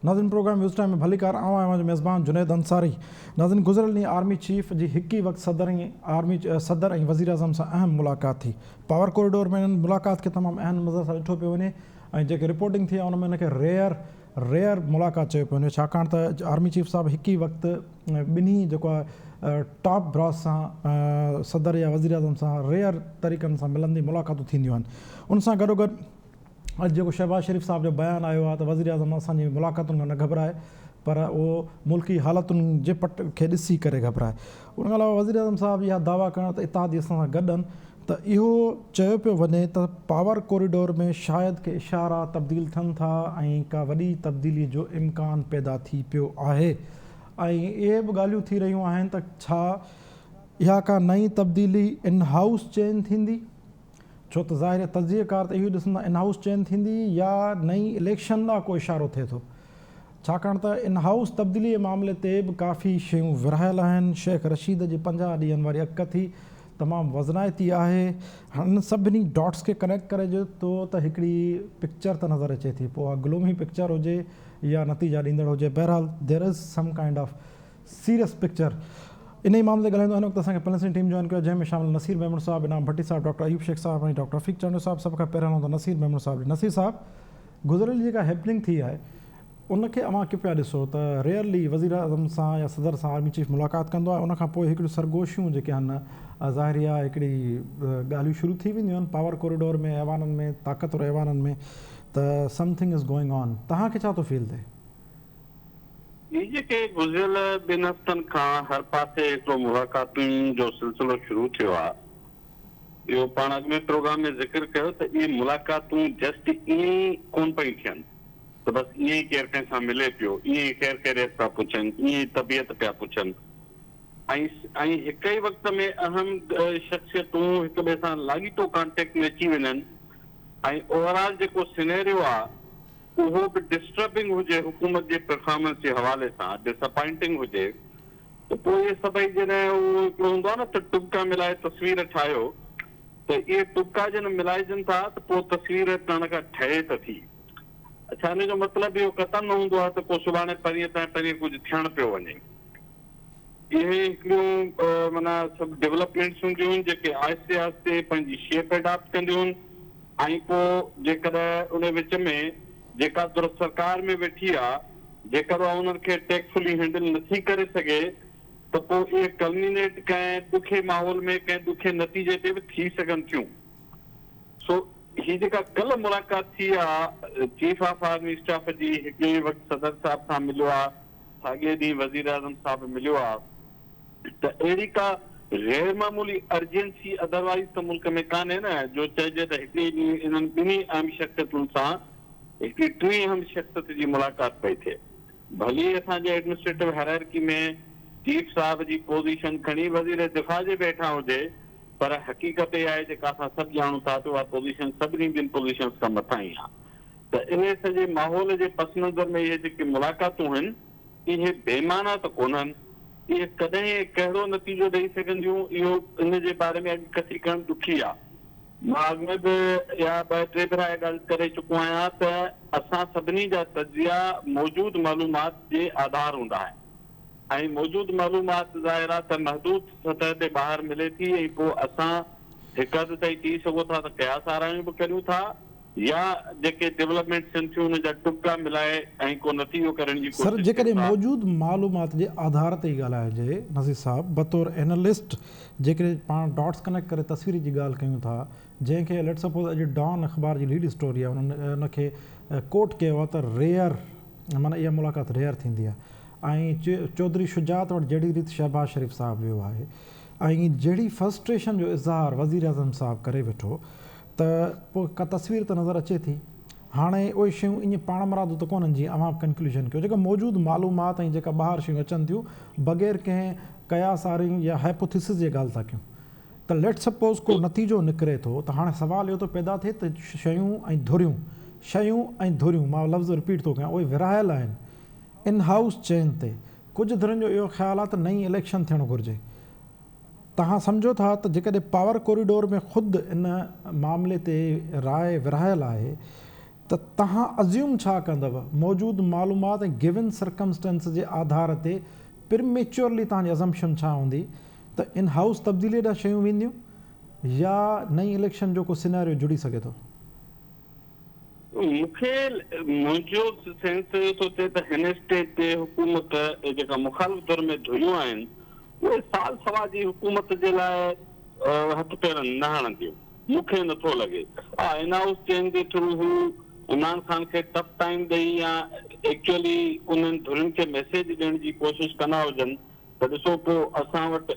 नाज़रीन programme news time में भलीकार आवां जो मेज़बान जुनैद अंसारी। नाज़रीन गुज़िरियल ॾींहुं आर्मी चीफ जी हिकु ई वक़्तु सदर ऐं वज़ीर आज़म सां अहम मुलाक़ात थी। पावर कॉरिडोर में हिननि मुलाक़ात खे तमामु अहम नज़र सां ॾिठो पियो वञे ऐं जेके रिपोर्टिंग थी आहे उन में हिनखे रेयर मुलाक़ात चयो पियो वञे, छाकाणि त आर्मी चीफ साहिबु हिकु ई वक़्तु ॿिन्ही जेको आहे टॉप ब्रॉस सां सदर या वज़ीर आज़म सां रेयर तरीक़नि सां मिलंदी मुलाक़ातूं थींदियूं आहिनि। उन सां गॾोगॾु अॼु जेको शहबाज़ शरीफ़ साहिब जो बयानु आयो आहे त वज़ीर आज़म असांजी मुलाक़ातुनि खां न घबराए पर उहो मुल्की हालतुनि जे पट खे ॾिसी करे घबराए। उन खां अलावा वज़ीर आज़म साहिबु इहा दावा करणु त इत्तेहादी असां सां गॾु आहिनि त इहो चयो पियो वञे त पावर कॉरिडोर में शायदि के इशारा तब्दील थियनि था ऐं का वॾी तब्दीली जो इम्कान पैदा थी पियो आहे ऐं इहे बि ॻाल्हियूं थी रहियूं आहिनि त छा इहा का नई तब्दीली इन हाउस चेंज थींदी, छो त ज़ाहिर तजज़ियेकार त इहो ॾिसंदा इन हाउस चेंज थींदी या नई इलेक्शन लाइ को इशारो थिए थो, छाकाणि त इन हाउस तब्दीली जे मामले ते बि काफ़ी शयूं विरहायल आहिनि। शेख रशीद जी 50 ॾींहंनि वारी अकथी तमामु वज़नाइती आहे। हिन सभिनी डॉट्स खे कनेक्ट करे जो त हिकिड़ी पिक्चर त नज़र अचे थी, पोइ ग्लूमी पिक्चर हुजे या नतीजा ॾींदड़ हुजे, बहरहाल there is some kind of serious picture. इन ई मामले ते ॻाल्हाईंदो हिन वक़्तु असांखे पैलेस्टीन टीम जॉइन कयो जंहिंमें शामिल नसीर मेमण साहिबु, इनाम भट्टी साहिबु, डॉक्टर अयूब शेख साहिबु ऐं डॉक्टर रफ़ीक चांडो साहिबु। सभ खां पहिरियों हूंदो नसीर मेमण साहिबु। नसीर साहिबु, गुज़िरियल जेका हैपनिंग थी आहे उनखे अवां कीअं पिया ॾिसो त रेयरली वज़ीर आज़म सां या सदर सां आर्मी चीफ मुलाक़ात कंदो आहे, उनखां पोइ हिकिड़ियूं सरगोशियूं जेके आहिनि ज़ाहिरी आहे हिकिड़ी ॻाल्हियूं शुरू थी वेंदियूं आहिनि पावर कॉरिडोर में, ऐवाननि में, ताक़तवर ऐवाननि में, त समथिंग इज़ गोइंग ऑन। तव्हांखे छा थो फील थिए? ये जेके गुज़िरियल 2 हफ़्तनि खां हर पासे हिकिड़ो मुलाक़ातुनि जो सिलसिलो शुरू थियो आहे, इहो पाण अॻु में प्रोग्राम में ज़िक्र कयो त इहे मुलाक़ातूं जस्ट ईअं ई कोन पई थियनि त बसि ईअं ई केरु कंहिं सां मिले पियो, ईअं ई केरु ख़ैरियत पिया पुछनि, ईअं ई तबियत पिया पुछनि ऐं हिक ई वक़्त में अहम शख़्सियतूं हिक ॿिए सां लाॻीतो कॉन्टेक्ट में अची वञनि ऐं ओवरऑल जेको सिनेरियो आहे उहो बि डिस्टर्बिंग हुजे हुकूमत जे परफॉर्मेंस जे हवाले सां, डिसअपॉइंटिंग हुजे, त पोइ इहे सभई जॾहिं उहो हिकिड़ो हूंदो आहे न त टुबका मिलाए तस्वीर ठाहियो, त इहे टुबका जॾहिं मिलाइजनि था त पोइ तस्वीर पाण खां ठहे त थी। अच्छा, हिन जो मतिलबु इहो क़तमु न हूंदो आहे त पोइ सुभाणे परीहं ताईं परीहं कुझु थियणु पियो वञे। इहे हिकिड़ियूं माना सभु डेवलपमेंट्स हूंदियूं आहिनि जेके आहिस्ते आहिस्ते पंहिंजी शेप एडॉप्ट कंदियूं आहिनि ऐं पोइ जेकॾहिं उन विच में जेका दुरुस्त सरकार में वेठी आहे जेकर उहा उन्हनि खे टेक्टफुली हैंडल नथी करे सघे त पोइ इहे कल्मिनेट कंहिं ॾुखे माहौल में कंहिं ॾुखे नतीजे ते बि थी सघनि थियूं। सो हीअ जेका कल्ह मुलाक़ात थी आहे चीफ ऑफ आर्मी स्टाफ जी, हिकु ई वक़्तु सदर साहिब सां मिलियो आहे, साॻिए ॾींहुं वज़ीर आज़म साहिबु मिलियो आहे, त अहिड़ी का गैर मामूली अर्जेंसी अदरवाइज़ त मुल्क में कान्हे न जो चइजे त हिकिड़ी ॾींहुं इन्हनि ॿिन्ही अहम शख़्सियतुनि सां हिकिड़ी टीं अहम शख़्सियत जी मुलाक़ात पई थिए। भली असांजे एडमिनिस्ट्रेटिव हायरार्की में चीफ साहिब जी पोज़ीशन खणी वज़ीर दिफ़ा जे वेठा हुजे, पर हक़ीक़त इहा आहे जेका असां सभु ॼाणूं था त उहा पोज़ीशन सभिनी ॿिनि पोज़ीशन्स खां मथां ई आहे। त इन सॼे माहौल जे पस नज़र में इहे जेके मुलाक़ातूं आहिनि इहे बेमाना त कोन्हनि, इहे कॾहिं कहिड़ो नतीजो ॾेई सघंदियूं इहो इन जे बारे में अॼु कथी करणु ॾुखी आहे। मां अॻु में बि या 2-3 भेरा ॻाल्हि करे चुको आहियां त असां सभिनी जा तजिया मौजूदु मालूमात जे आधार हूंदा आहिनि ऐं मौजूदु मालूमात ज़ाहिर आहे त महदूद सतह ते ॿाहिरि मिले थी ऐं पोइ असां हिकु हदि ताईं थी सघो था त कयास आरायूं बि करियूं था या जेके डेवलपमेंट थियनि थियूं हुन जा टुका मिलाए ऐं को नतीजो करण जी कोशिशि। सर, जेकॾहिं मौजूदु मालूमात जे आधार ते ई ॻाल्हाइजे नज़ीर साहिबु, बतौर एनालिस्ट जेकॾहिं पाण डॉट्स कनेक्ट करे तस्वीर जी ॻाल्हि कयूं था, जंहिंखे लेट सपोज़ अॼु डॉन अख़बार जी लीड स्टोरी आहे उनखे कोट कयो आहे त रेयर माना इहा मुलाक़ात रेयर थींदी आहे ऐं चौधरी शुजात वटि जहिड़ी रीति शहबाज़ शरीफ़ साहिबु वियो आहे ऐं जहिड़ी फ्रस्ट्रेशन जो इज़हार वज़ीर आज़म साहिबु करे वेठो त पोइ का तस्वीर त नज़र अचे थी। हाणे उहे शयूं ईअं पाण मरादूं त कोन्हनि जीअं अवां कंक्लूजन कयो, जेका मौजूदु मालूमात ऐं जेका ॿाहिरि शयूं अचनि थियूं बग़ैर कंहिं कयास आरियूं या हाइपोथिसिस जे ॻाल्हि था कयूं, त लेट सपोज़ को नतीजो निकिरे थो त हाणे सुवालु इहो थो पैदा थिए त शयूं ऐं धुरियूं मां लफ़्ज़ रिपीट थो कयां, उहे विरहायल आहिनि इन हाउस चेन ते। कुझु धुरियुनि जो इहो ख़्यालु आहे त नई इलेक्शन थियणु घुरिजे। तव्हां सम्झो था त जेकॾहिं पावर कॉरिडोर में ख़ुदि इन मामले ते राय विरहायल आहे त त तव्हां अज्यूम छा कंदव मौजूदु मालूमात ऐं गिवन सर्कमस्टेंस जे आधार ते प्रीमेच्योरली तव्हांजी अज़म्पशन छा हूंदी त इन हाउस तब्दीली ॾांहुं शयूं वेंदियूं या नई इलेक्शन जो को सिनेरियो जुड़ी सघे थो? मूंखे मुंहिंजो सेंस थो थिए त हिन स्टेज ते हुकूमत जेका मुखालिफ़ दर में धुरियूं आहिनि उहे साल सवा जी हुकूमत जे लाइ हथ पेर न हणंदियूं, मूंखे नथो लॻे। हा, in house change J through हू इमरान ख़ान खे टफ टाइम ॾेई या एक्चुअली उन्हनि धुरियुनि खे मैसेज ॾियण जी कोशिशि कंदा हुजनि त ॾिसो पोइ असां वटि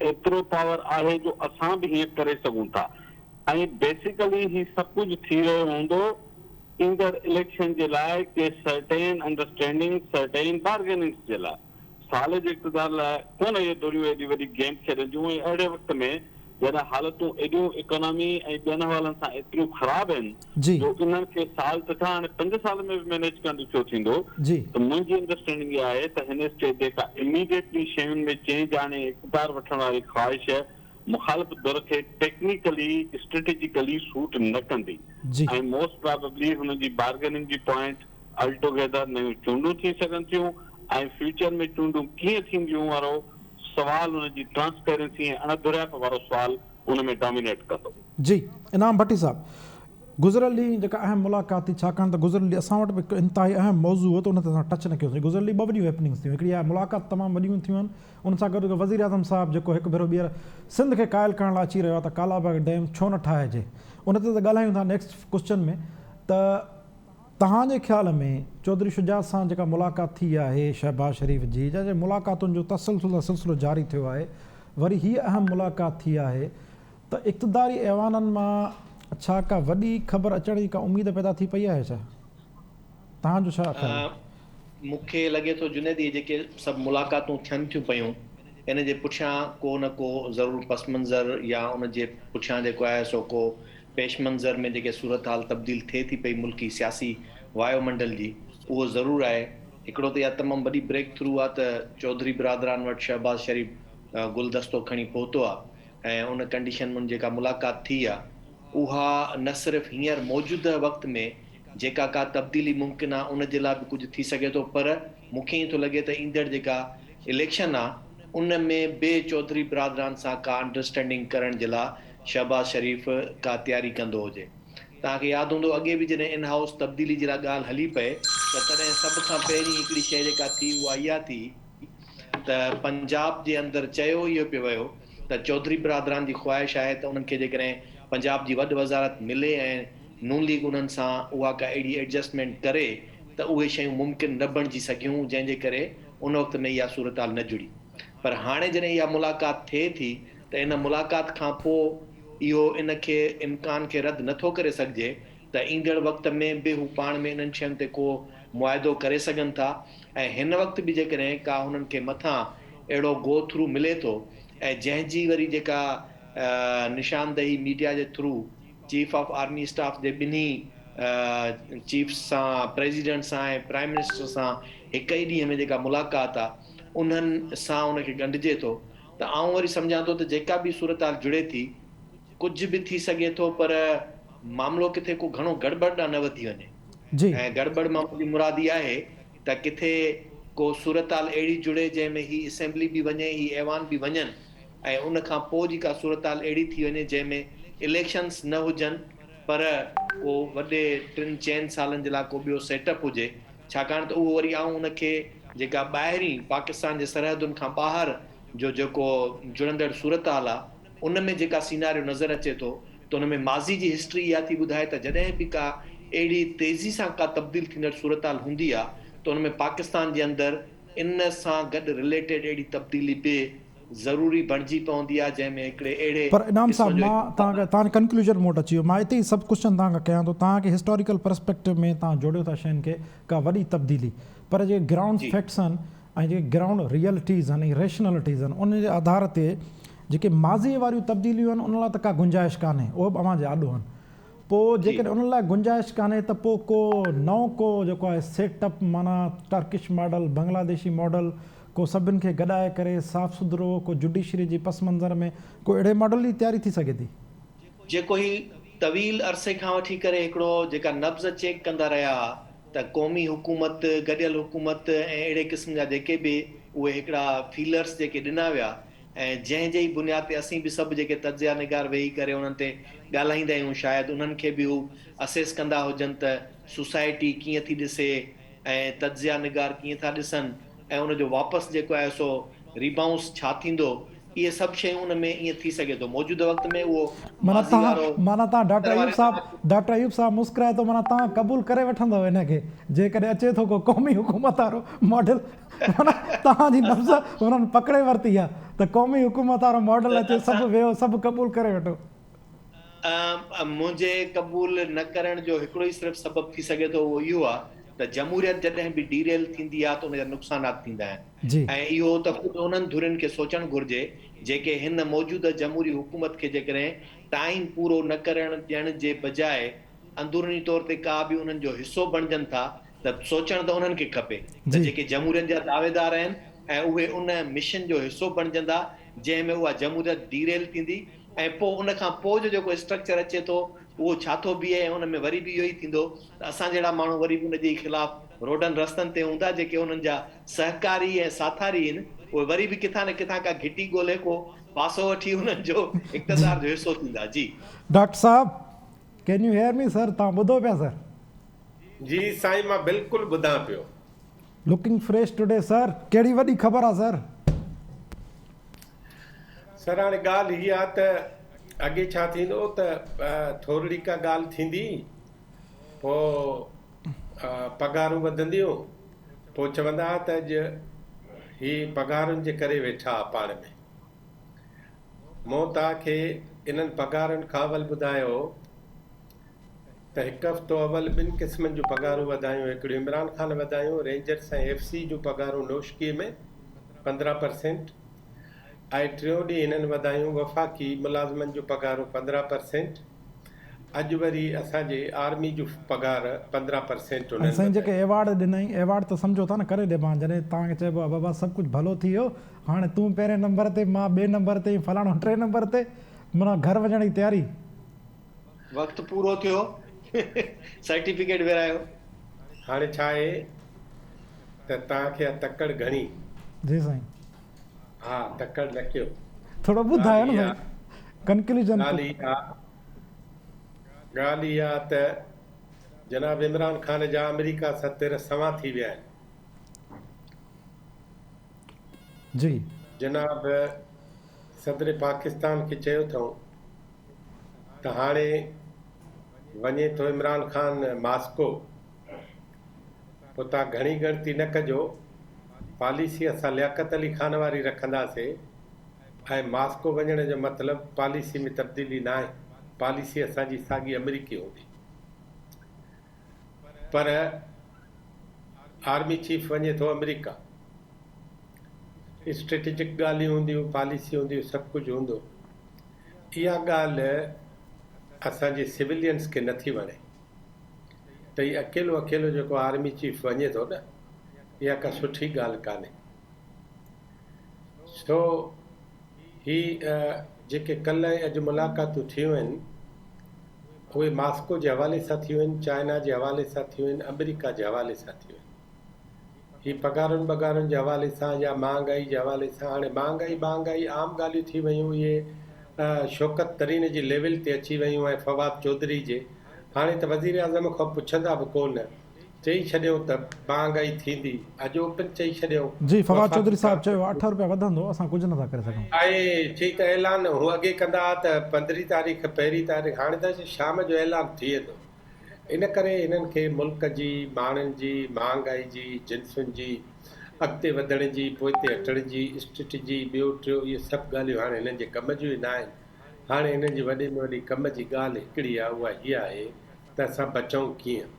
एतिरो पावर आहे जो असां बि हीअं करे सघूं था। ऐं बेसिकली ही सभु कुझु थी रहियो हूंदो ईंदड़ इलेक्शन जे लाइ के सर्टेन अंडरस्टैंडिंग सर्टेन बार्गेनिंग जे लाइ। साल जे इक़्तिदार लाइ कोन इहे धुरियूं एॾी वॾी गेम खेॾंदियूं। ऐं अहिड़े वक़्त में जॾहिं हालतूं एॾियूं इकोनॉमी ऐं ॿियनि हवालनि सां एतिरियूं ख़राब आहिनि जी जो इन्हनि खे साल त छा हाणे 5 साल में बि मैनेज करणु ॾुखियो थींदो। जी त मुंहिंजी अंडरस्टैंडिंग इहा आहे त हिन स्टेज ते का इमीडिएटली शयुनि में चेंज आणे इक़्तिदार वठण वारी ख़्वाहिश मुखालिफ़ दर खे टेक्निकली स्ट्रेटेजिकली सूट न कंदी। जी ऐं मोस्ट प्रोबेबली हुनजी बार्गेनिंग जी पॉइंट अल्टुगेदर नयूं चूंडूं थी सघनि थियूं ऐं फ्यूचर में चूंडूं कीअं थींदियूं वारो सवाल हुनजी ट्रांसपेरेंसी ऐं अणधुरियाप वारो सवाल हुन में डोमिनेट कंदो। जी इनाम भट्टी साहब, गुज़िरियल ॾींहुं जेका अहम मुलाक़ात थी, छाकाणि त गुज़िरियल ॾींहुं असां वटि बि हिकु इंतिहाई अहम मौज़ू हो त उन ते असां टच न कयोसीं। गुज़िरियल ॾींहुं 2 वॾियूं हैपनिंग्स थियूं। हिकिड़ी आहे मुलाक़ात तमामु वॾियूं थियूं आहिनि, उन सां गॾु वज़ीर आज़म साहिबु जेको हिकु भेरो ॿीहर सिंध खे क़ाइल करण लाइ अची रहियो आहे त कालाबाग डैम छो न ठाहिजे, उन ते त ॻाल्हायूं था नेक्स्ट क्वेश्चन में। त तव्हांजे ख़्याल में चौधरी शुजात सां जेका मुलाक़ात थी आहे शहबाज़ शरीफ़ जी, जंहिं मुलाक़ातुनि जो सिलसिलो जारी थियो आहे, वरी हीअ अहम मुलाक़ात थी आहे त इक़्तिदारी ऐवाननि मां छा का वॾी ख़बर अचण जी का उमेद पैदा थी पई आहे छा? तव्हांजो छा ख़्याल आहे? मूंखे लॻे थो जुनेद इहे जेके सभु मुलाक़ातूं थियनि थियूं पयूं इन जे पुठियां को न को ज़रूरु पस मंज़र या उन जे पुठियां जेको आहे सो को पेश मंज़र में जेके सूरत हाल तब्दील थिए थी पई मुल्की सियासी वायुमंडल जी, उहो ज़रूरु आहे। हिकिड़ो त इहा तमामु वॾी ब्रेक थ्रू आहे त चौधरी बिरादरान वटि शहबाज़ शरीफ़ गुलदस्तो खणी पहुतो आहे ऐं उन कंडीशन में जेका मुलाक़ात थी आहे उहा न सिर्फ़ु हींअर मौजूदा वक़्त में जेका का तब्दीली मुमकिन आहे उन जे लाइ बि कुझु थी सघे थो, पर मूंखे ईअं थो लॻे त ईंदड़ जेका इलेक्शन आहे उन में ॿिए चौधरी बिरादरान सां का अंडरस्टैंडिंग करण जे लाइ शहबाज़ शरीफ़ का तयारी कंदो हुजे। तव्हांखे यादि हूंदो अॻे बि जॾहिं इन हाउस तब्दीली जे लाइ ॻाल्हि हली पए त तॾहिं सभ खां पहिरीं हिकिड़ी शइ जेका थी उहा इहा थी त पंजाब जे अंदरि चयो इहो पियो वियो त चौधरी बिरादरान जी ख़्वाहिश आहे त उन्हनि खे जेकॾहिं पंजाब जी वॾी वज़ारत मिले ऐं नून लीग उन्हनि सां उहा का अहिड़ी एडजस्टमेंट करे त उहे शयूं मुमकिन न बणिजी सघियूं, जंहिंजे करे उन वक़्त में इहा सूरत हाल न जुड़ी। पर हाणे जॾहिं इहा मुलाक़ात थिए थी त इन मुलाक़ात खां पोइ इहो इन खे इम्कान खे रद्द नथो करे सघिजे त ईंदड़ वक़्त में बि हू पाण में इन्हनि शयुनि ते को मुआइदो करे सघनि था। ऐं हिन वक़्तु बि जेकॾहिं का हुननि खे मथां अहिड़ो गो थ्रू मिले थो ऐं जंहिंजी वरी जेका निशानदेही मीडिया जे through chief of army staff जे ॿिन्ही चीफ सां, प्रेसिडेंट सां ऐं प्राइम मिनिस्टर सां हिक ई ॾींहं में जेका मुलाक़ात आहे उन्हनि सां उनखे ॻंढिजे थो त आउं वरी सम्झां थो त जेका बि सूरत हाल जुड़े थी कुझु बि थी सघे थो, पर मामिलो किथे को घणो गड़बड़ ॾांहुं न वधी वञे। ऐं गड़बड़ मां मुंहिंजी मुराद इहा आहे त किथे को सूरत हाल अहिड़ी जुड़े जंहिंमें ही असेंबली बि वञे, ही ऐवान बि वञनि ऐं उन खां पोइ जी का सूरत हाल अहिड़ी थी वञे जंहिंमें इलेक्शन्स न हुजनि पर को वॾे 3-4 सालनि जे लाइ को ॿियो सेटअप हुजे, छाकाणि त उहो वरी आउं उनखे जेका ॿाहिरीं पाकिस्तान जे सरहदुनि खां ॿाहिरि जो जेको जुड़ंदड़ सूरत हाल आहे उन में जेका सीनारियो नज़र अचे थो त उन में माज़ी जी हिस्ट्री इहा थी ॿुधाए त जॾहिं बि का अहिड़ी तेज़ी सां का तब्दील थींदड़ सूरत हाल हूंदी आहे त उन में पाकिस्तान जे अंदरि इन सां गॾु रिलेटेड अहिड़ी तब्दीली बि ज़रूरी बणिजी पवंदी आहे जंहिंमें हिकिड़े अहिड़े। पर इनाम साहब, मां तव्हांखे कंक्लूजन मोड अची वियो, मां हिते ई सभु क्वेश्चन तव्हांखां कयां थो। तव्हांखे हिस्टोरिकल पर्सपेक्टिव में तव्हां जोड़ियो था शयुनि खे का वॾी तब्दीली, पर जेके ग्राउंड फैक्ट्स आहिनि ऐं जेके ग्राउंड रियलिटीज़ आहिनि ऐं रेशनलिटीज़ आहिनि उन जे आधार ते जेके माज़ी वारियूं तब्दीलियूं आहिनि उन लाइ त का गुंजाइश कान्हे, उहे बि अव्हां जे आॾो आहिनि। पोइ जेकॾहिं उन लाइ गुंजाइश कान्हे त पोइ को नओं को जेको आहे सेटअप, माना टर्किश मॉडल, बांग्लादेशी मॉडल, को सभिनि खे गॾाए करे साफ़ सुथरो को जुडिशरी जी पस मंज़र में को अहिड़े मॉडल जी तयारी थी सघे थी? तवील अरसे खां वठी करे हिकिड़ो जेका नब्ज़ चेक कंदा रहिया त क़ौमी हुकूमत, गॾियल हुकूमत ऐं अहिड़े क़िस्म जा जेके बि उहे हिकिड़ा फीलर्स जेके ॾिना विया ऐं जंहिं जी बुनियाद ते असीं बि सभु जेके तज्ज़िया निगार वेही करे उन्हनि ते ॻाल्हाईंदा आहियूं, शायदि उन्हनि खे बि हू असेस कंदा हुजनि त सोसाइटी कीअं थी ॾिसे ऐं तज्ज़िया निगार कीअं था ॾिसनि ऐं उनजो वापसि जेको आहे सो रिबाउंस छा थींदो, इहे सभु शयूं उन में ईअं थी सघे थो। मौजूदा वक़्त में उहो माना तव्हां डॉक्टर अयूब साहब मुस्कुराए थो, माना तव्हां क़बूल करे वठंदव हिनखे जेकॾहिं अचे थो को क़ौमी हुकूमत वारो मॉडल, माना तव्हांजी नब्ज़ हुननि पकड़े वरिती आहे त क़ौमी हुकूमत वारो मॉडल अचे, सभु वेहो, सभु क़बूल करे वठो। मुंहिंजे क़बूल न करण जो हिकिड़ो ई सिर्फ़ु सबबु थी सघे थो, उहो इहो आहे त जमहूरियत जॾहिं बि डीरेल थींदी आहे त उनजा नुक़सानात थींदा आहिनि ऐं इहो त ख़ुदि उन्हनि धुरियुनि खे सोचणु घुरिजे जेके हिन मौजूदा जमहूरी हुकूमत खे जेकॾहिं टाइम पूरो न करण ॾियण जे बजाए अंदरूनी तौर ते का बि उन्हनि जो हिसो बणजनि था त सोचणु त उन्हनि खे खपे त जेके जमहूरियत जा दावेदार आहिनि ऐं उहे उन मिशन जो हिसो बणजंदा जंहिंमें उहा जमहूरियत डीरेल थींदी ऐं पोइ उन खां पोइ जो जेको स्ट्रक्चर अचे थो उहो छा थो बीहे ऐं उन में वरी बि इहो ई थींदो त असां जहिड़ा माण्हू वरी बि उनजे ख़िलाफ़ रोडनि रस्तनि ते हूंदा, जेके उन्हनि जा सहकारी ऐं साथारी आहिनि उहे वरी बि किथां न किथां का घिटी ॻोल्हे को पासो वठी उन्हनि जो इक़्तिदार जो हिसो थींदा। जी डॉक्टर साहब, can you hear me sir? तव्हां ॿुधो पिया सर? जी साईं, मां बिल्कुलु ॿुधां पियो। लुकिंग फ्रेश टुडे सर, कहिड़ी वॾी ख़बर आहे सर? सर हाणे ॻाल्हि हीअ आहे त अॻे छा थींदो त थोरी का ॻाल्हि थींदी, पोइ पघारूं वधंदियूं, पोइ चवंदा त अॼु हीअ पघारुनि जे करे वेठा पाण में। मूं तव्हांखे इन्हनि पघारुनि खां अवल ॿुधायो त हिकु हफ़्तो अवल ॿिनि क़िस्मनि जूं पघारूं वधायूं। हिकिड़ियूं इमरान ख़ान वधायूं, रेंजर्स ऐं FC जूं पघारूं नौशकीअ में 15%, ऐं टियों ॾींहुं हिननि वधायूं वफ़ाक़ी मुलाज़िमनि जूं पघारूं 15%। अॼु वरी असांजे आर्मी जूं पघार 15% ऐं साईं जेके एवार्ड ॾिनई, एवार्ड त सम्झो था न करे ॾिबा, जॾहिं तव्हांखे चइबो आहे बाबा सभु कुझु भलो थी वियो, हाणे तूं पहिरें नंबर ते, मां ॿिए नंबर ते, फलाणो 3 नंबर ते, माना घर वञण जी तयारी। वक़्तु पूरो थियो, सर्टिफिकेट विरायो। हाणे छा आहे त तव्हांखे तकड़ घणी। जी साईं। हा, तकड़ न कयो, थोरो ॿुधायो न साईं कंक्लूजन। ॻाल्हि इहा त जनाब इमरान ख़ान जा अमेरिका सां तिर सवां थी विया आहिनि। जी जनाब सदर पाकिस्तान खे चयो अथऊं त हाणे वञे थो इमरान ख़ान मास्को, पोइ तव्हां घणी गिणती न कजो, पॉलिसी असां लियाकत अली ख़ान वारी रखंदासीं ऐं मास्को वञण जो मतिलबु पॉलिसी में तब्दीली न आहे, पॉलिसी असांजी साॻी अमेरिकी हूंदी। पर आर्मी चीफ वञे थो अमेरिका, स्ट्रेटेजिक ॻाल्हियूं हूंदियूं, पॉलिसी हूंदियूं, सभु कुझु हूंदो। इहा ॻाल्हि असांजे सिविलियन्स खे नथी वणे त हीअ अकेलो जेको आर्मी चीफ वञे थो न, इहा का सुठी ॻाल्हि कान्हे। सो ही जेके कल्ह ऐं अॼु मुलाक़ातूं थियूं आहिनि उहे मास्को जे हवाले सां थियूं आहिनि, चाइना जे हवाले सां थियूं आहिनि, अमेरिका जे हवाले सां थियूं आहिनि। ही पघारुनि जे हवाले सां या महांगाई जे हवाले सां। हाणे महांगाई आम ॻाल्हियूं थी वियूं, इहे शौकत तरीन जी लेवल ते अची वियूं ऐं फवाद चौधरी जे। हाणे त वज़ीर आज़म खां पुछंदा बि कोन, चई छॾियो त महांगाई थींदी, अॼु ओपन चई छॾियो। जी फवाद चौधरी साहब चयो 8 रुपया वधंदो, असां कुझु नथा करे सघूं। ऐं चई त ऐलान हू अॻे कंदा त 15 तारीख़ 1 तारीख़, हाणे त शाम जो ऐलान थिए थो। इन करे हिननि खे मुल्क जी, माण्हुनि जी, महांगाई जी, जिन्सुनि जी अॻिते वधण जी, पोइते हटण जी, स्ट्रेटजी ॿियो टियों, इहे सभु ॻाल्हियूं हाणे हिननि जे कम जूं ई न आहिनि। हाणे हिननि जी वॾे में वॾी कम जी ॻाल्हि हिकिड़ी आहे, उहा हीअ आहे त असां बचूं कीअं।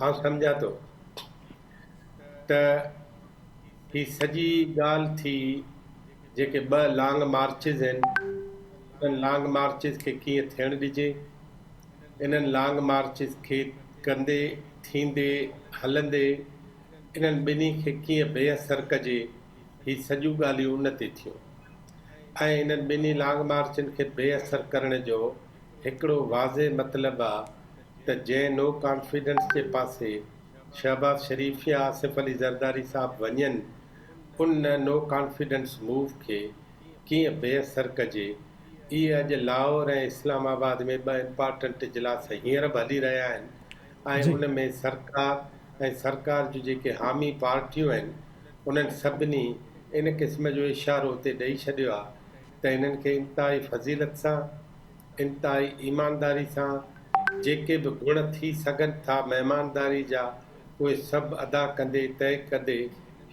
आउं सम्झां थो त ही सॼी ॻाल्हि थी जेके 2 लॉन्ग मार्चिस आहिनि, उन्हनि लॉन्ग मार्चिस खे कीअं थियणु ॾिजे, इन्हनि लॉन्ग मार्चिस खे कंदे, थींदे, हलंदे इन्हनि ॿिन्ही खे कीअं बेअसर कजे, ही सॼियूं ॻाल्हियूं उन ते थियूं। ऐं इन्हनि ॿिन्ही लॉन्ग मार्चनि खे बेअसर करण जो हिकिड़ो वाज़े मतिलबु आहे त जंहिं नो कॉन्फिडेंस जे पासे शहबाज शरीफ़ या आसिफ अली ज़रदारी साहब वञनि उन नो कॉन्फिडेंस मूव खे कीअं बेअसर कजे। इहे अॼु लाहौर ऐं इस्लामाबाद में ॿ इम्पॉर्टेंट इजलास हींअर बि हली रहिया आहिनि ऐं जी उन में सरकार ऐं सरकार जूं जेके हामी पार्टियूं आहिनि उन्हनि सभिनी इन क़िस्म जो इशारो उते ॾेई छॾियो आहे त हिननि खे इंतिहाई फज़ीलत सां इंतिहाई ईमानदारी सां जेके बि गुण थी सघनि था महिमानदारी जा उहे सभु अदा कंदे तय कंदे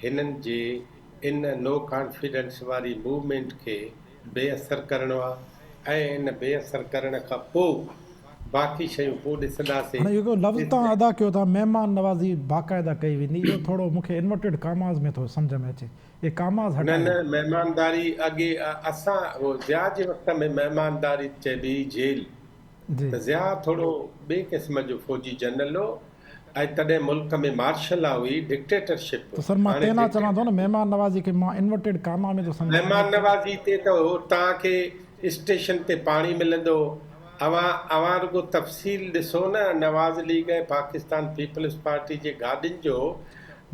हिननि जे इन नो कॉन्फिडेंस वारी मूवमेंट खे बेअसर करिणो आहे ऐं इन बेअसर करण खां पोइ बाक़ी शयूं पोइ ॾिसंदासीं। हाणे जेको लफ़्ज़ तव्हां अदा कयो था महिमान नवाज़ी बाक़ाइदा कई वेंदी, इहो थोरो मूंखे इन्वर्टेड कामाज़ में थो सम्झ में अचे, ये कामाज़ न हटायो। न मेहमानदारी अॻे असां उहो ज़िया जे वक़्त में मेहमानदारी चइबी जेल, जी त ज़िया थोरो ॿिए क़िस्म जो फ़ौजी जनरल हो ऐं तॾहिं मुल्क में मार्शल लॉ हुई, डिक्टेटरशिप। तो सर मां तेना चवां थो न महिमान नवाज़ी खे मां इन्वर्टेड कामा में थो सम्झां। महिमान नवाज़ी ते त हो तव्हांखे स्टेशन ते पाणी मिलंदो, अवां रुगो तफ़सील ॾिसो न नवाज़ लीग ऐं पाकिस्तान पीपल्स पार्टी जे गाॾियुनि जो,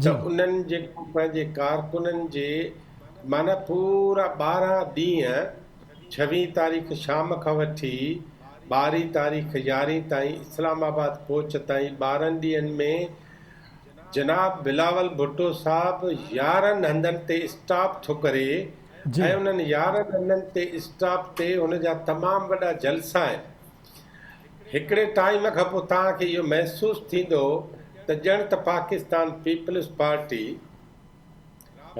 जी त उन्हनि जेको पंहिंजे कारकुननि जे माना पूरा 12 ॾींहं 26 तारीख़ शाम खां वठी 12 तारीख़ 11 ताईं इस्लामाबाद पहुच ताईं 12 ॾींहंनि में जनाब बिलावल भुट्टो साहब 11 हंधनि ते स्टॉप थो करे जी ऐं उन्हनि 11 हंधनि ते स्टॉप ते हुन जा तमामु वॾा जलसा आहिनि। हिकिड़े टाइम खां पोइ तव्हांखे इहो महसूसु थींदो त ॼण त पाकिस्तान पीपल्स पार्टी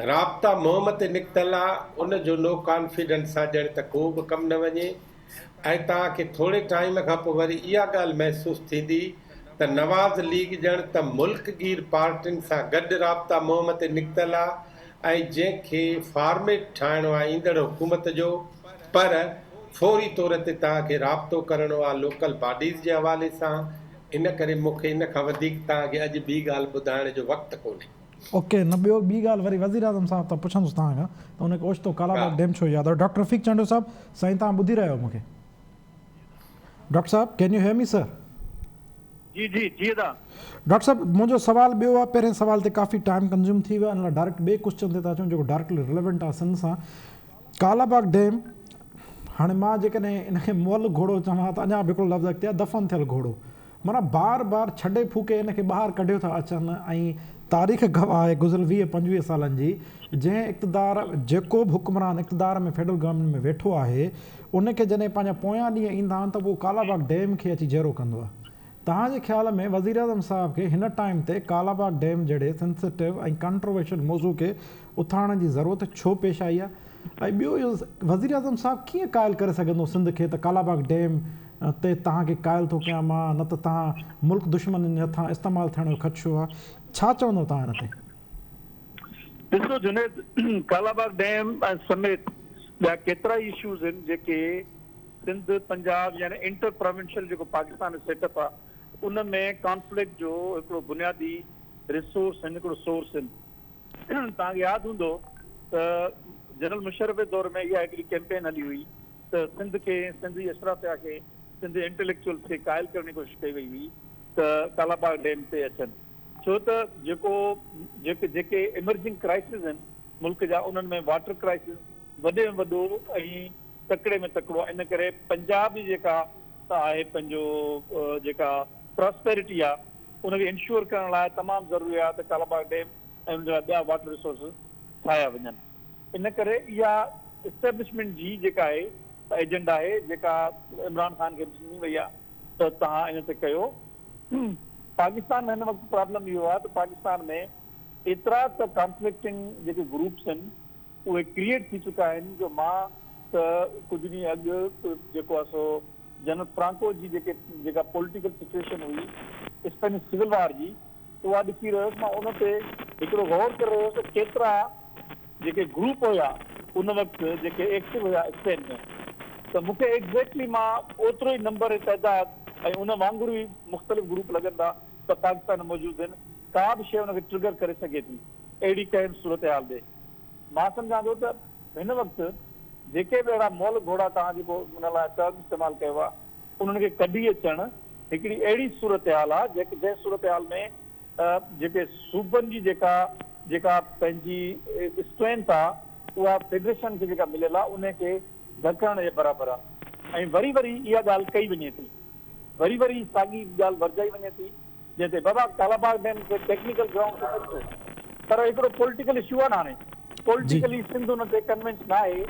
राब्ता मुहिम ते निकितल आहे, उन जो नो कॉन्फिडेंस आहे ॼण त को बि कमु न वञे। ऐं तव्हांखे थोरे टाइम खां पोइ वरी इहा ॻाल्हि महसूसु थींदी त नवाज़ लीग ॼण त मुल्कगीर पार्टियुनि सां गॾु राब्ता मुहिम ते निकितल आहे ऐं जंहिंखे फॉर्मेट ठाहिणो आहे ईंदड़ हुकूमत जो, पर फौरी तौर ते तव्हांखे राब्तो करिणो आहे लोकल बॉडीज़ जे हवाले सां। इन करे मूंखे इन खां वधीक तव्हांखे अॼु ॿी ॻाल्हि ॿुधाइण जो वक़्तु कोन्हे। ओके, न ॿियो ॿी ॻाल्हि वरी वज़ीर आज़म साहब त पुछंदुसि तव्हां खां त उनखे ओचितो कालाबाग डैम छो यादि आहे। डॉक्टर रफ़ीक चंडो साहब, साईं तव्हां ॿुधी रहियो मूंखे? डॉक्टर साहब can you hear me sir? जी जी जी दा। डॉक्टर साहब मुंहिंजो सुवाल ॿियो आहे, पहिरें सुवाल ते काफ़ी टाइम कंज़्यूम थी वियो आहे, इन लाइ डायरेक्ट ॿिए क्वेश्चन ते था अचूं जेको डायरेक्टली रिलेवेंट आहे सिंध सां। कालाबाग डैम हाणे मां जेकॾहिं इनखे मुअल घोड़ो चवां त अञा बि हिकिड़ो लफ़्ज़ अॻिते आहे, दफ़न थियल घोड़ो। माना बार बार छॾे फूके इनखे ॿाहिरि कढियो था अचनि ऐं तारीख़ गवाह आहे गुज़िरियल 20-25 सालनि जी, जंहिं इक़्तिदार जेको बि हुक्मरान इक़्तिदार में फेडरल गवर्नमेंट में वेठो आहे उनखे जॾहिं पंहिंजा पोयां ॾींहं ईंदा आहिनि त उहो कालाबाग डैम खे अची जहिड़ो कंदो आहे। तव्हांजे ख़्याल में वज़ीर आज़म साहब खे हिन टाइम ते कालाबाग डैम जहिड़े सेंसिटिव ऐं कंट्रोवर्शियल मौज़ू खे उथारण जी ज़रूरत छो पेश आई आहे? ऐं ॿियो इहो वज़ीर आज़म साहब कीअं क़ाइल करे सघंदो सिंध खे त कालाबाग डैम ते तव्हांखे क़ाइल थो कयां मां, न त तव्हां मुल्क दुश्मन जे हथां इस्तेमालु थियण जो ख़दशो आहे, छा चवंदव तव्हां हिन ते? ॾिसो जुनेद, कालाबाग डैम समेत ॿिया केतिरा ई इशूज़ आहिनि जेके सिंध पंजाब यानी इंटर प्रोविंशियल जेको पाकिस्तान सेटअप आहे उन में कॉन्फ्लिक्ट जो हिकिड़ो बुनियादी रिसोर्स आहिनि, हिकिड़ो सोर्स आहिनि। तव्हांखे यादि हूंदो त जनरल मुशर्रफ जे दौर में इहा हिकिड़ी कैंपेन हली हुई त सिंध खे, सिंधी अशराफिया खे, सिंधी इंटेलेक्चुअल खे क़ाइल करण जी कोशिशि कई वई हुई त कालाबाग डैम ते अचनि, छो त जेके इमर्जिंग क्राइसिस आहिनि मुल्क जा उन्हनि में वाटर क्राइसिस वॾे में वॾो ऐं तकिड़े में तकिड़ो आहे। इन करे पंजाब जी जेका आहे पंहिंजो जेका प्रॉस्पेरिटी आहे उनखे इंश्योर करण लाइ तमामु ज़रूरी आहे त कालाबाग डैम ऐं उन जा ॿिया वाटर रिसोर्सिस ठाहिया वञनि। इन करे इहा इस्टेब्लिशमेंट जी जेका आहे एजेंडा आहे जेका इमरान ख़ान खे ॾिनी वई आहे त तव्हां इन ते कयो। पाकिस्तान में हिन वक़्तु प्रॉब्लम इहो आहे त पाकिस्तान में एतिरा त कॉन्फ्लिक्टिंग जेके ग्रुप्स आहिनि उहे क्रिएट थी चुका आहिनि जो मां त कुझु ॾींहं अॻु जेको आहे सो जनरल फ्रांको जी जेका पॉलिटिकल सिचुएशन हुई स्पेनिश सिविल वार जी, उहा ॾिसी रहियोसि मां, उन ते हिकिड़ो गौर करे रहियोसि त केतिरा जेके ग्रुप हुया उन वक़्तु जेके एक्टिव हुया स्पेन में, त मूंखे एग्ज़ैक्टली मां ओतिरो ई नंबर तइदाद ऐं उन वांगुरु ई मुख़्तलिफ़ ग्रुप लॻंदा त पाकिस्तान में मौजूदु आहिनि, का बि शइ हुनखे ट्रिगर करे सघे थी अहिड़ी कंहिं सूरत हाल ते। मां सम्झां थो त हिन वक़्तु जेके बि अहिड़ा मॉल घोड़ा तव्हां जेको हुन लाइ टर्म इस्तेमालु कयो आहे उन्हनि खे कढी अचणु हिकिड़ी अहिड़ी सूरत हाल आहे जंहिं सूरत हाल में जेके सूबनि जी जेका पंहिंजी स्ट्रेंथ आहे उहा फेडरेशन खे जेका मिलियल आहे उनखे धकण जे बराबरि आहे। ऐं वरी इहा ॻाल्हि कई वञे थी, वरी साॻी ॻाल्हि वरजाई वञे थी, जंहिं ते बाबा कालाबाग डैम खे टेक्निकल ग्राउंड पर हिकिड़ो पॉलिटिकल इशू आहे न हाणे पॉलिटिकली सिंध हुन ते कन्विंस न आहे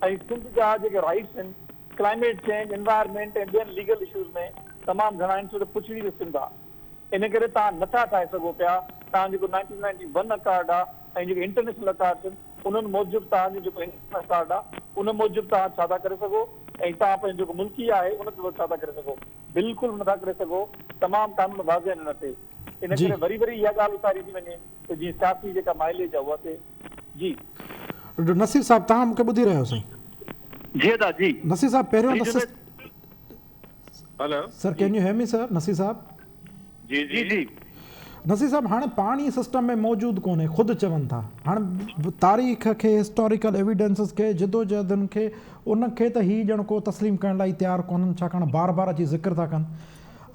ऐं सिंध जा जेके राइट्स आहिनि क्लाइमेट चेंज एनवायरमेंट ऐं ॿियनि लीगल इशूज़ में तमामु घणा आहिनि छो त पुछड़ी त सिंध आहे। इन करे तव्हां नथा ठाहे सघो पिया तव्हां जेको 1991 अकार्ड आहे ऐं जेके इंटरनेशनल अकार्ड्स आहिनि उन्हनि मूजिबि तव्हांजो जेको इंटरनेशनल अकार्ड आहे उन मूजिबि तव्हां छा था करे सघो ऐं तव्हां पंहिंजो जेको मुल्की आहे उन ते छा था करे सघो, बिल्कुलु नथा करे सघो। तमामु कानून वाज़े आहिनि हिन ते, इन करे वरी इहा ॻाल्हि उतारी थी वञे त जीअं सियासी जेका माइलेज आहे उहा थिए। जी नसीर साहब तव्हां मूंखे ॿुधी रहियो साईं? जी दा जी नसीर साहब पहिरियों Naseer hello sir can you hear me sir? Naseer साहब जी जी जी नसीर साहब हाणे पाणी सिस्टम में मौजूदु कोन्हे, ख़ुदि चवनि था। हाणे तारीख़ खे हिस्टोरिकल एविडेंसिस खे जिदोजहदुनि खे उनखे त हीअ ॼण को तस्लीम करण लाइ तयारु कोन्हनि, छाकाणि बार अची ज़िक्र था कनि।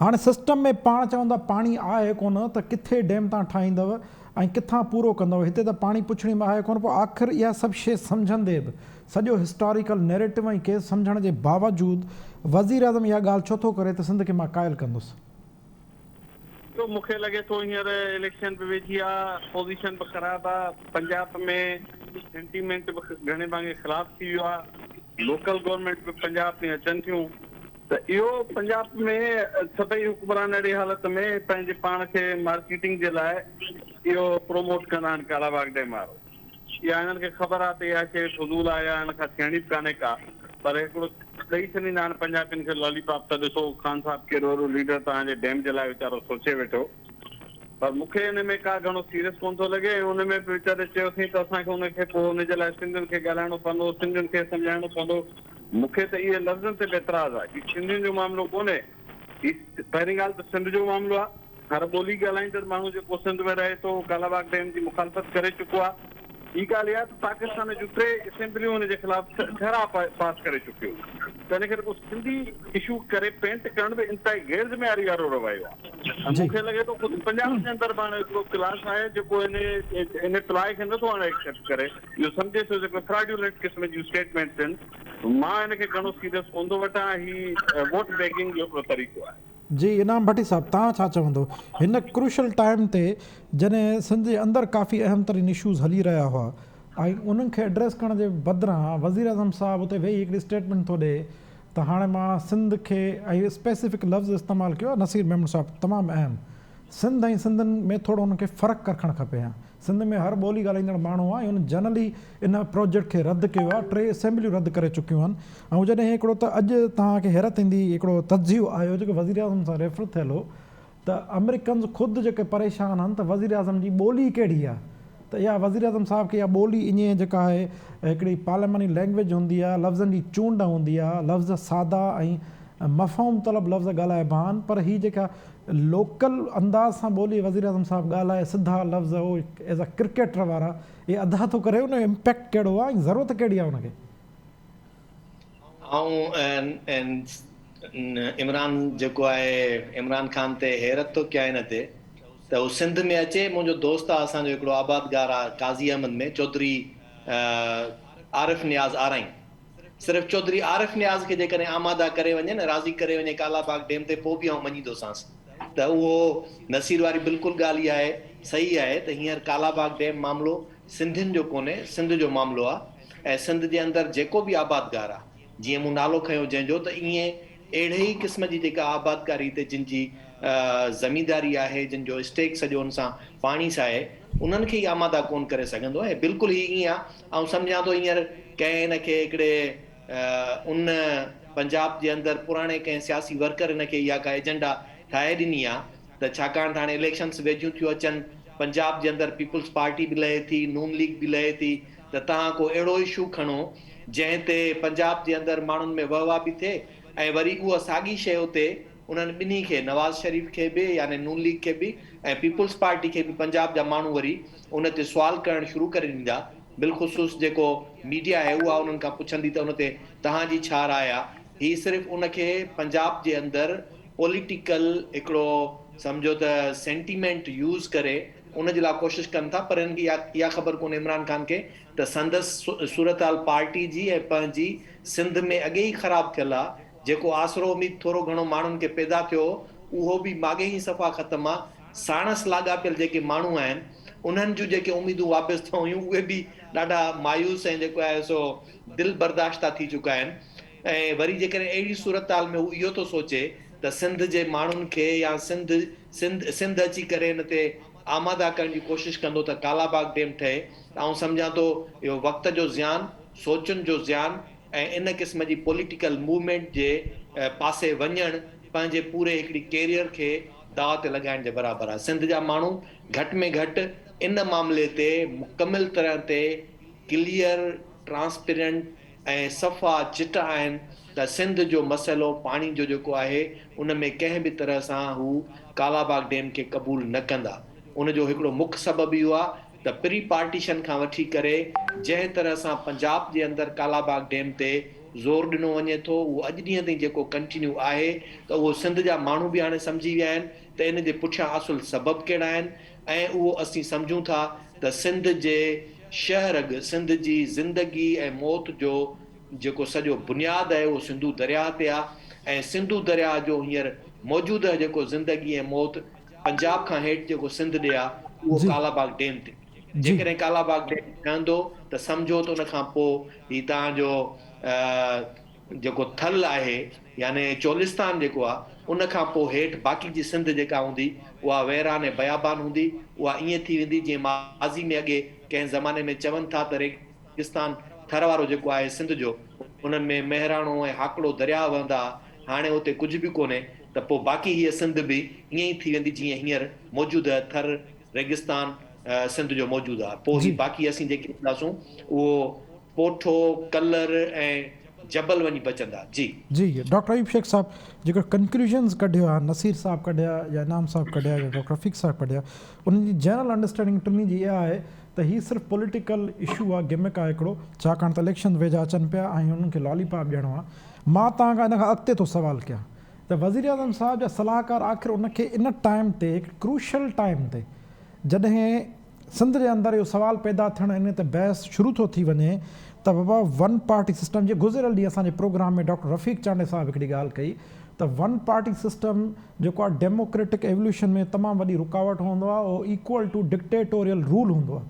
हाणे सिस्टम में पाण चवंदा पाणी आहे कोन त किथे डैम तव्हां ठाहींदव ऐं किथां पूरो कंदव, हिते त पाणी पुछड़ी में आहे कोन। पोइ आख़िर इहा सभु शइ सम्झंदे बि सॼो हिस्टोरिकल नैरेटिव ऐं केस सम्झण जे बावजूदु वज़ीर आज़म इहा ॻाल्हि छो थो करे त सिंध खे मां क़ाइल कंदुसि? तो मूंखे लॻे थो हींअर इलेक्शन बि वेझी आहे, पोज़ीशन बि ख़राबु आहे, पंजाब में सेंटीमेंट बि घणे भाङे ख़िलाफ़ु थी वियो आहे, लोकल गवर्नमेंट बि पंजाब में अचनि थियूं त इहो पंजाब में सभई हुक्मरान अहिड़ी हालत में पंहिंजे पाण खे मार्केटिंग जे लाइ इहो प्रोमोट कंदा आहिनि कालाबाग डैम वारो। इहा हिननि खे ख़बर आहे त इहा शइ फज़ूल आहे या हिन खां थियणी बि कान्हे का, पर हिकिड़ो ॾेई छॾींदा आहिनि पंजाबियुनि खे लॉलीपॉप त ॾिसो ख़ान साहब कहिड़ो वॾो लीडर तव्हांजे डैम जे लाइ वीचारो सोचे वेठो। पर मूंखे हिन में का घणो सीरियस कोन थो लॻे। हुन में बि वीचारे चयोसीं त असांखे हुनखे पोइ हुनजे लाइ सिंधियुनि खे ॻाल्हाइणो पवंदो, सिंधियुनि खे सम्झाइणो पवंदो। मूंखे त इहे लफ़्ज़नि ते बि एतिराज़ आहे की सिंधियुनि जो मामिलो कोन्हे, हीउ पहिरीं ॻाल्हि त सिंध जो मामिलो आहे। हर ॿोली ॻाल्हाईंदड़ माण्हू जेको सिंध में रहे थो कालाबाग डैम जी मुखालफ़त करे चुको आहे। ॿी ॻाल्हि इहा त पाकिस्तान जूं 3 असेंबलियूं हुनजे ख़िलाफ़ ठहरा पास करे चुकियूं, त हिन करे को सिंधी इशू करे पेंट करण बि इंतिहाई गैर ज़िम्मेवारी वारो रवैयो आहे। मूंखे लॻे थो ख़ुदि पंजाब जे अंदरि पाण हिकिड़ो क्लास आहे जेको इन इतलाह खे नथो हाणे एक्सेप्ट करे, इहो सम्झे थो जेको फ्रॉडुलेंट क़िस्म जूं स्टेटमेंट्स आहिनि। मां हिनखे घणो सीरियस कोन थो वठां, ही वोट बेगिंग जो हिकिड़ो तरीक़ो आहे। जी इनाम भट्टी साहब तव्हां छा चवंदो हिन क्रूशल टाइम ते जॾहिं सिंध जे अंदरि काफ़ी अहम तरीन इशूज़ हली रहिया हुआ ऐं उन्हनि खे एड्रेस करण जे बदिरां वज़ीर आज़म साहिबु उते वेही हिकिड़ी स्टेटमेंट थो ॾिए त हाणे मां सिंध खे ऐं स्पेसिफिक लफ़्ज़ इस्तेमालु कयो आहे नसीर मेमन साहिबु तमामु अहम, सिंध ऐं सिंधियुनि में थोरो हुनखे फ़र्क़ु रखणु खपे। हा सिंध में हर ॿोली ॻाल्हाईंदड़ माण्हू आहे, हुन जनरली इन प्रोजेक्ट खे रद्द कयो आहे, 3 असेंबलियूं रद्द करे चुकियूं आहिनि। ऐं जॾहिं हिकिड़ो त अॼु तव्हांखे हैरत ईंदी हिकिड़ो तजियो आयो जेको वज़ीर आज़म सां रेफर थियल हो त अमेरिकन्स ख़ुदि जेके परेशान आहिनि त वज़ीर आज़म जी ॿोली कहिड़ी आहे, त इहा वज़ीर आज़म साहिब खे इहा ॿोली ईअं जेका आहे हिकिड़ी पार्लियामेंट्री लैंग्वेज हूंदी आहे, लफ़्ज़नि जी चूंड हूंदी आहे, लफ़्ज़ सादा ऐं मफ़हूम तलब लफ़्ज़ ॻाल्हाइबा आहिनि, पर हीअ जेका लोकल अंदाज़ सां ॿोली वज़ीर आज़म साहिबु ॻाल्हाए सिधा लफ़्ज़ हो एज़ अ क्रिकेटर वारा इहे अदा थो करे, उन जो इम्पैक्ट कहिड़ो आहे ऐं ज़रूरत कहिड़ी आहे हुनखे? इमरान जेको आहे इमरान ख़ान ते हैरत थो कयां हिन ते त हू सिंध में अचे। मुंहिंजो दोस्त आहे असांजो हिकिड़ो आबादगार आहे काज़ी अहमद में चौधरी आरिफ नियाज़ आराई। सिर्फ़ु चौधरी आरिफ नियाज़ खे जेकॾहिं आमादा करे वञे न राज़ी करे वञे कालाबाग डैम ते पोइ बि आउं मञींदोसांसि त उहो नसीर वारी बिल्कुलु ॻाल्हि इहा आहे, सही आहे त हींअर कालाबाग डैम मामिलो सिंधियुनि जो कोन्हे, सिंध जो मामिलो आहे। ऐं सिंध जे अंदरि जेको बि आबादगार आहे, जीअं मूं नालो खयो जंहिंजो, त ईअं अहिड़े ई क़िस्म जी जेका आबादकारी हिते जिन जी ज़मींदारी आहे, जिन जो स्टेक सॼो हुन सां पाणी सां आहे, उन्हनि खे ई आमादा कोन करे सघंदो आहे। बिल्कुलु ई ईअं आहे। ऐं सम्झां थो हींअर कंहिं हिन खे हिकिड़े उन पंजाब जे अंदरि पुराणे कंहिं सियासी वर्कर हिन खे इहा का एजेंडा ठाहे ॾिनी आहे त छाकाणि त हाणे इलेक्शन्स वेझियूं थियूं अचनि, पंजाब जे अंदरि पीपुल्स पार्टी बि लहे थी, नून लीग बि लहे थी, त तव्हां को अहिड़ो इशू खणो जंहिं ते पंजाब जे अंदरि माण्हुनि में वहवा बि थिए ऐं वरी उहा साॻी शइ उते उन्हनि ॿिन्ही खे नवाज़ शरीफ़ खे बि यानी नून लीग खे बि ऐं पीपुल्स पार्टी खे बि पंजाब जा माण्हू वरी उन ते सुवाल करणु शुरू करे ॾींदा। बिलख़ुसूस जेको मीडिया आहे उहा उन्हनि खां पुछंदी त उन ते तव्हांजी छा राय आहे, ही सिर्फ़ु उनखे पंजाब जे अंदरि पॉलिटिकल हिकिड़ो सम्झो त सेंटीमेंट यूज़ करे उन जे लाइ कोशिशि कनि था, पर हिनखे इहा ख़बर कोन्हे इमरान ख़ान खे त संदसि सूरत हाल पार्टी जी ऐं पंहिंजी सिंध में अॻे ई ख़राबु थियल आहे। जेको आसरो उमीद थोरो घणो माण्हुनि खे पैदा थियो उहो बि माॻे ई सफ़ा ख़तमु आहे। साणसि लाॻापियल जेके माण्हू आहिनि उन्हनि जूं जेके उमीदूं वापसि थियूं हुयूं उहे बि ॾाढा मायूस ऐं जेको आहे सो दिलि बर्दाश्ता थी चुका आहिनि। ऐं वरी जेकॾहिं अहिड़ी सूरत हाल में हू इहो थो सोचे त सिंध जे माण्हुनि खे या सिंध अची करे हिन ते आमादा करण जी कोशिशि कंदो त कालाबाग डैम ठहे, त आउं सम्झां थो इहो वक़्त जो ज़ियान, सोचनि जो ज़ियान ऐं इन क़िस्म जी पॉलिटिकल मूवमेंट जे पासे वञणु पंहिंजे पूरे हिकिड़ी कैरियर खे दाव ते लॻाइण जे बराबरि आहे। सिंध जा माण्हू घटि में घटि इन मामले ते मुकमिल तरह ते क्लियर, ट्रांसपेरेंट ऐं सफ़ा चिटा आहिनि त सिंध जो मसइलो पाणी जो जेको आहे उन में कंहिं बि तरह सां हू कालाबाग डैम खे क़बूल न कंदा। उन जो हिकिड़ो मुख्य सबबु इहो आहे त प्री पार्टीशन खां वठी करे जंहिं तरह सां पंजाब जे अंदरि कालाबाग डैम ते ज़ोर ॾिनो वञे थो उहो अॼु ॾींहं ताईं जेको कंटिन्यू आहे त उहो सिंध जा माण्हू बि हाणे सम्झी विया आहिनि त इन जे पुठियां असुल सबबु कहिड़ा आहिनि ऐं उहो असीं सम्झूं था त सिंध जे शहर सिंध जी ज़िंदगी ऐं मौत जो जेको सॼो बुनियादु आहे उहो सिंधू दरिया ते आहे ऐं सिंधू दरिया जो हींअर मौजूदु जेको ज़िंदगी ऐं मौत पंजाब खां हेठि जेको सिंध ॾे आहे उहो कालाबाग डैम ते। जेकॾहिं कालाबाग डैम ठहंदो त सम्झो त उन खां पोइ ही तव्हांजो जेको थल आहे यानी चोलिस्तान जेको आहे उन खां पोइ हेठि बाक़ी जी सिंध जेका हूंदी उहा वैरान ऐं बयाबान हूंदी। उहा ईअं थी वेंदी जीअं माज़ी में अॻे कंहिं ज़माने में चवनि था त रेगिस्तान थर वारो जेको आहे सिंध जो उन्हनि में मेहराणो ऐं हाकड़ो दरिया वहंदा, हाणे उते कुझु बि कोन्हे त पोइ बाक़ी हीअ सिंध बि ईअं ई थी वेंदी जीअं हींअर मौजूदु आहे थर रेगिस्तान सिंध जो मौजूदु आहे। पोइ ही बाक़ी असीं जेके ॾींदासूं उहो पोठो, कलर ऐं जबल वञी बचंदा। जी जी डॉक्टर अयूब शेख साहब जेको कंक्लूजन्स कढियो आहे, नसीर साहब कढिया या इनाम साहब कढिया या डॉक्टर रफ़ीक साहब कढिया, उन्हनि जी जनरल अंडरस्टैंडिंग टिनी जी इहा आहे त हीअ सिर्फ़ु पॉलिटिकल इशू आहे, गिमिक आहे हिकिड़ो, छाकाणि त इलेक्शन वेझा अचनि पिया ऐं उन्हनि खे लॉलीपॉप ॾियणो आहे। मां तव्हां खां इन खां अॻिते थो सवाल कयां त वज़ीर आज़म साहब जा सलाहकार आख़िर उनखे इन टाइम ते हिकु क्रूशल टाइम ते जॾहिं सिंध जे अंदरि इहो सुवाल पैदा थियणु इन ते बहस शुरू थो थी वञे त बाबा वन पार्टी सिस्टम जे गुज़िरियल ॾींहुं असांजे प्रोग्राम में डॉक्टर रफ़ीक चांडे साहब हिकिड़ी ॻाल्हि कई त वन पार्टी सिस्टम जेको आहे डेमोक्रेटिक एवोल्यूशन में तमामु वॾी रुकावट हूंदो आहे, उहो इक्वल टू डिक्टेटोरियल रूल हूंदो आहे।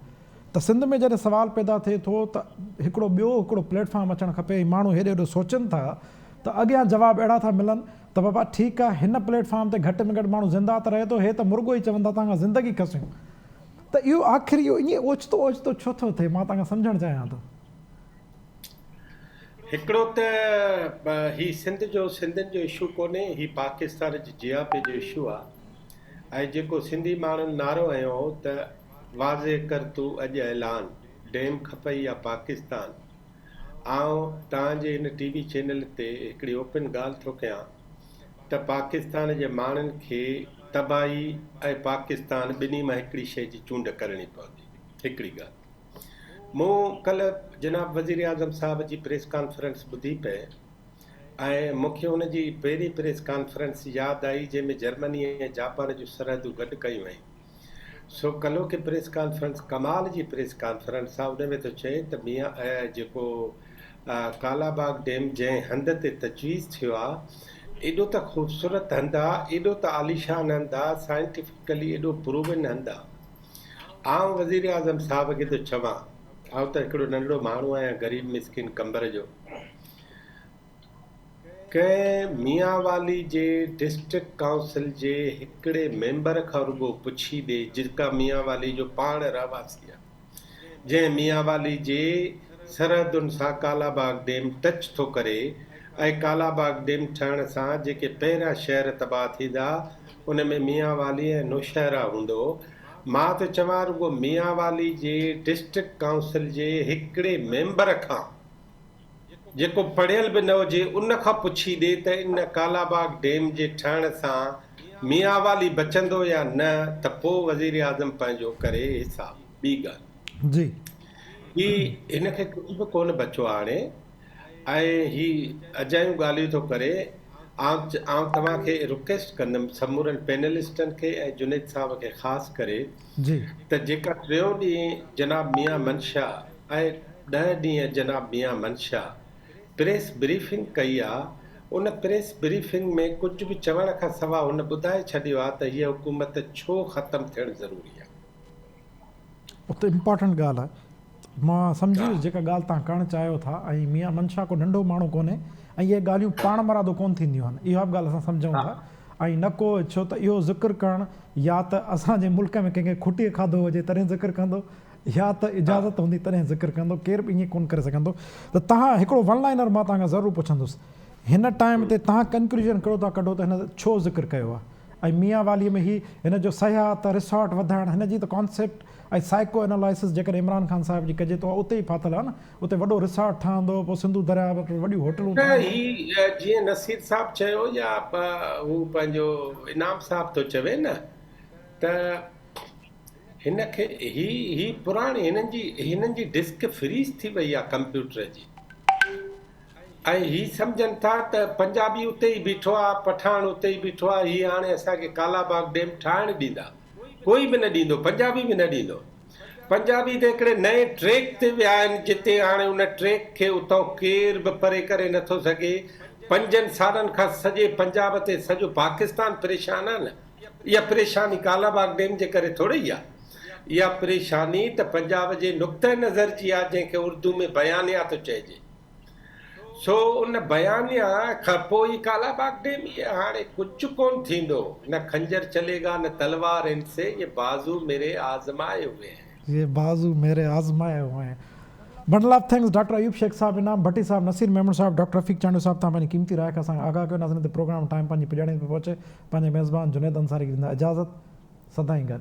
त सिंध में जॾहिं सुवाल पैदा थिए थो त हिकिड़ो ॿियो हिकिड़ो प्लेटफॉर्म अचणु खपे। माण्हू हेॾे होॾे सोचनि था त अॻियां जवाब अहिड़ा था मिलनि त बाबा ठीकु आहे हिन प्लेटफॉर्म ते घटि में घटि माण्हू ज़िंदा त रहे थो, हे त मुर्गो ई चवनि था तव्हां खां ज़िंदगी खसियूं। त इहो आख़िर इहो ईअं ओचितो ओचितो छो थो थिए, मां तव्हां खां सम्झणु चाहियां थो। हिकिड़ो त ही सिंधियुनि जो इशू कोन्हे, ही पाकिस्तान जी जियापे जो इशू आहे। ऐं जेको सिंधी माण्हुनि नारो हयो त वाज़े कर तूं अॼु ऐलान डैम खपई या पाकिस्तान, आउं तव्हांजे हिन टीवी चैनल ते हिकिड़ी ओपन ॻाल्हि थो कयां त पाकिस्तान जे माण्हुनि खे तबाही ऐं पाकिस्तान ॿिन्ही मां हिकिड़ी शइ जी चूंड करणी पवंदी। हिकिड़ी ॻाल्हि मूं कल्ह जनाब वज़ीर आज़म साहब जी प्रेस कॉन्फ्रेंस ॿुधी पे ऐं मूंखे हुन जी पहिरीं प्रेस कॉन्फ्रेंस यादि आई जंहिंमें जर्मनी ऐं जापान जूं सरहदूं गॾु कयूं आहिनि। सो कल्ह की प्रेस कॉन्फ्रेंस कमाल जी प्रेस कॉन्फ्रेंस आहे। उन में थो चए त मियां जेको कालाबाग डैम जंहिं हंध ते तजवीज़ थियो आहे एॾो त ख़ूबसूरत हंधु आहे, एॾो त आलीशान हंधु आहे, साइंटिफिकली एॾो प्रूवन हंधु आहे। आउं वज़ीर आज़म साहब खे थो चवां, आउं त हिकिड़ो नंढड़ो माण्हू आहियां गरीब मिसकिन कंबर जो, कंहिं मियांवाली जे डिस्ट्रिक्ट काउंसिल जे हिकिड़े मेंबर खां रुगो पुछी ॾे जेका मियांवाली जो पाण रहवासी आहे, जंहिं मियांवाली जे सरहदुनि सां कालाबाग डैम टच थो करे ऐं कालाबाग डैम ठहण सां जेके पहिरियां शहर तबाह थींदा उन में मियांवाली ऐं नौशहरा हूंदो। मां त चवां रुगो मियांवाली जे डिस्ट्रिक्ट काउंसिल जे हिकिड़े मेंबर खां जेको पढ़ियल बि न हुजे उन खां पुछी ॾे त इन कालाबाग डैम जे ठहण सां मियांवाली बचंदो या न, त पोइ वज़ीर आज़म पंहिंजो करे हिसाब। ॿी ॻाल्हि जी ही हिनखे कुझु बि कोन बचो हाणे। ऐं ही अजायूं ॻाल्हियूं थो करे आउं तव्हांखे रिक्वेस्ट कंदुमि समूरनि पैनलिस्टनि खे ऐं जुनेद साहब खे ख़ासि करे जी त जेका टियों ॾींहुं जनाब मियां मनशा ऐं 10 ॾींहं जनाब मियां मनशा प्रेस ब्रीफिंग कई आहे, उन प्रेस ब्रीफिंग में कुझु बि चवण खां सवाइ हुन ॿुधाए छॾियो आहे त हीअ हुकूमत छो ख़तमु थियणु ज़रूरी आहे। उते इम्पोर्टेंट ॻाल्हि आहे, मां सम्झी वियुसि जेका ॻाल्हि तव्हां करणु चाहियो था। ऐं मियां मनशा को नंढो माण्हू कोन्हे ऐं इहे ॻाल्हियूं पाण मरादो कोन थींदियूं आहिनि, इहा बि ॻाल्हि असां सम्झूं था। ऐं न को छो त इहो ज़िक्र करणु या त असांजे मुल्क में कंहिंखे खुटीअ खाधो हुजे तॾहिं ज़िक्र कंदो, या त इजाज़त हूंदी तॾहिं ज़िक्र कंदो, केर बि ईअं कोन करे सघंदो। त तव्हां हिकिड़ो वन लाइनर मां तव्हांखां ज़रूरु पुछंदुसि, हिन टाइम ते तव्हां कंक्लूजन कहिड़ो था कढो त हिन छो ज़िक्र कयो आहे? ऐं मियां वालीअ में ही हिन जो सयाहत रिसोर्ट वधाइणु, हिन जी त कॉन्सेप्ट ऐं साइको एनालिसिस जेकॾहिं इमरान ख़ान साहिब जी कजे तो उते ई फाथल आहे न, उते वॾो रिसोर्ट ठहंदो, पोइ सिंधु दरिया वटि वॾियूं होटलूं न ही जीअं नसीर साहब चयो या हू पंहिंजो इनाम साहब थो चवे न, त हिन खे ही पुराणी हिननि जी डिस्क फ्रीज थी वई आहे कंप्यूटर जी, ऐं ही सम्झनि था त पंजाबी उते ई बीठो आहे, पठान उते ई बीठो आहे, हीअ हाणे असांखे कालाबाग डैम ठाहिणु ॾींदा, कोई बि न ॾींदो, पंजाबी बि न ॾींदो। पंजाबी त हिकिड़े नए ट्रैक ते विया आहिनि जिते हाणे उन ट्रैक खे उतां केर बि परे करे नथो सघे। 5 सालनि खां सॼे पंजाब ते सॼो पाकिस्तान परेशान आहे न। इहा परेशानी कालाबाग डैम जे करे थोरी आहे, इहा परेशानी त पंजाब जे नुक़्ते नज़र जी आहे जंहिंखे उर्दू में बयानिया थो चइजे। सो उन बयानिया खां पोइ कालाबाग डैम ये हाणे कुझु कोन थींदो, न खंजर चलेगा न तलवार इनसे, ये बाजू मेरे आजमाए हुए हैं, ये बाजू मेरे आजमाए हुए हैं। Bundle of thanks doctor Ayub Shaikh साहब, इनाम भट्टी साहब, नसीर मेमन साहब, डॉक्टर रफ़ीक चांडू साहब, तव्हां पंहिंजी क़ीमती राय खां असांखे आगाह कयो। नाज़रीन, प्रोग्राम टाइम पंहिंजी पुॼाणे पे पहुचे, पंहिंजे मेज़बान जुनेद अंसारी खे ॾींदा इजाज़त, सदाईं गॾु।